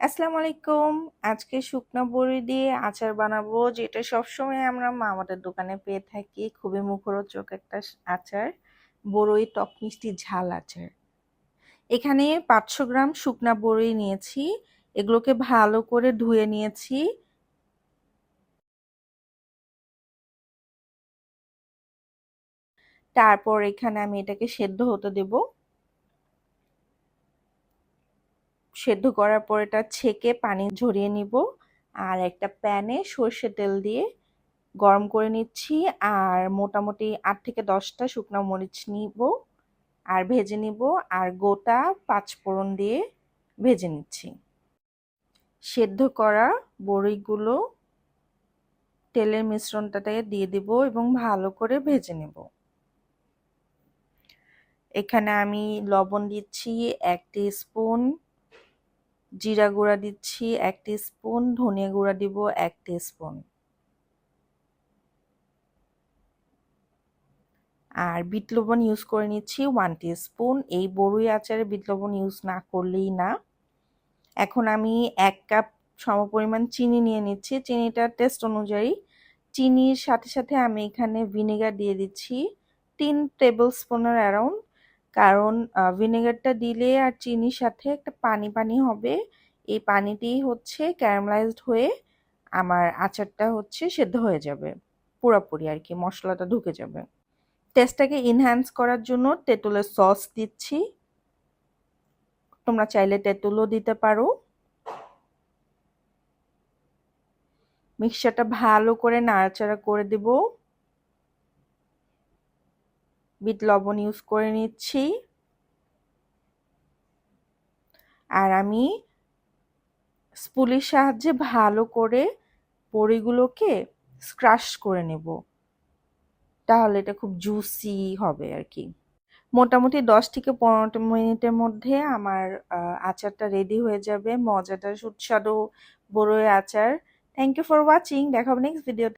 আসসালামু আলাইকুম। আজকে শুকনা বড়ি দিয়ে আচার বানাবো, যেটা সবসময় আমরা আমাদের দোকানে পেয়ে থাকি। খুবই মুখরোচক একটা আচার, বড়ই টক মিষ্টি ঝাল আচার। এখানে 500 গ্রাম শুকনা বড়ি নিয়েছি, এগুলোকে ভালো করে ধুয়ে নিয়েছি। তারপর এখানে আমি এটাকে সেদ্ধ হতে দেব। সেদ্ধ করার পর এটা ছেঁকে পানি ঝরিয়ে নিব। আর একটা প্যানে সর্ষের তেল দিয়ে গরম করে নিচ্ছি। আর মোটামুটি 8 থেকে 10টা শুকনো মরিচ নিব আর ভেজে নিব। আর গোটা 5 ফোড়ন দিয়ে ভেজে নিচ্ছি। সেদ্ধ করা বড়িগুলো তেলের মিশ্রণটাতে দিয়ে দিব এবং ভালো করে ভেজে নেব। এখানে আমি লবণ দিচ্ছি 1 টিস্পুন, জিরা গুঁড়া দিচ্ছি 1 টিস্পুন, ধনিয়া গুঁড়া দিব 1 টিস্পুন। আর বিট লবণ ইউজ করে নিচ্ছি 1 টিস্পুন। এই বড়ই আচারে বিট লবণ ইউজ না করলেই না। এখন আমি 1 কাপ সমপরিমাণ চিনি নিয়ে নিচ্ছি। চিনিটা টেস্ট অনুযায়ী। চিনির সাথে সাথে আমি এখানে ভিনেগার দিয়ে দিচ্ছি 3 টেবিল স্পুনের অ্যারাউন্ড। কারণ ভিনেগারটা দিলে আর চিনির সাথে একটা পানি পানি হবে। এই পানিটি হচ্ছে ক্যারামেলাইজড হয়ে আমার আচারটা হচ্ছে সেদ্ধ হয়ে যাবে পুরোপুরি, আর কি মশলাটা ঢুকে যাবে। টেস্টটাকে এনহ্যান্স করার জন্য তেঁতুলের সস দিচ্ছি। তোমরা চাইলে তেঁতুলও দিতে পারো। মিক্সচারটা ভালো করে নাড়াচাড়া করে দেব। বিট লবণ ইউজ করে নিচ্ছি। আর আমি স্পুলির সাহায্যে ভালো করে বড়িগুলোকে স্ক্রাশ করে নেব, তাহলে এটা খুব জুসি হবে আর কি। মোটামুটি 10 থেকে 15 মিনিটের মধ্যে আমার আচারটা রেডি হয়ে যাবে। মজাদার সুস্বাদু বড়ই আচার। Thank you for watching. দেখা হবে নেক্সট ভিডিও।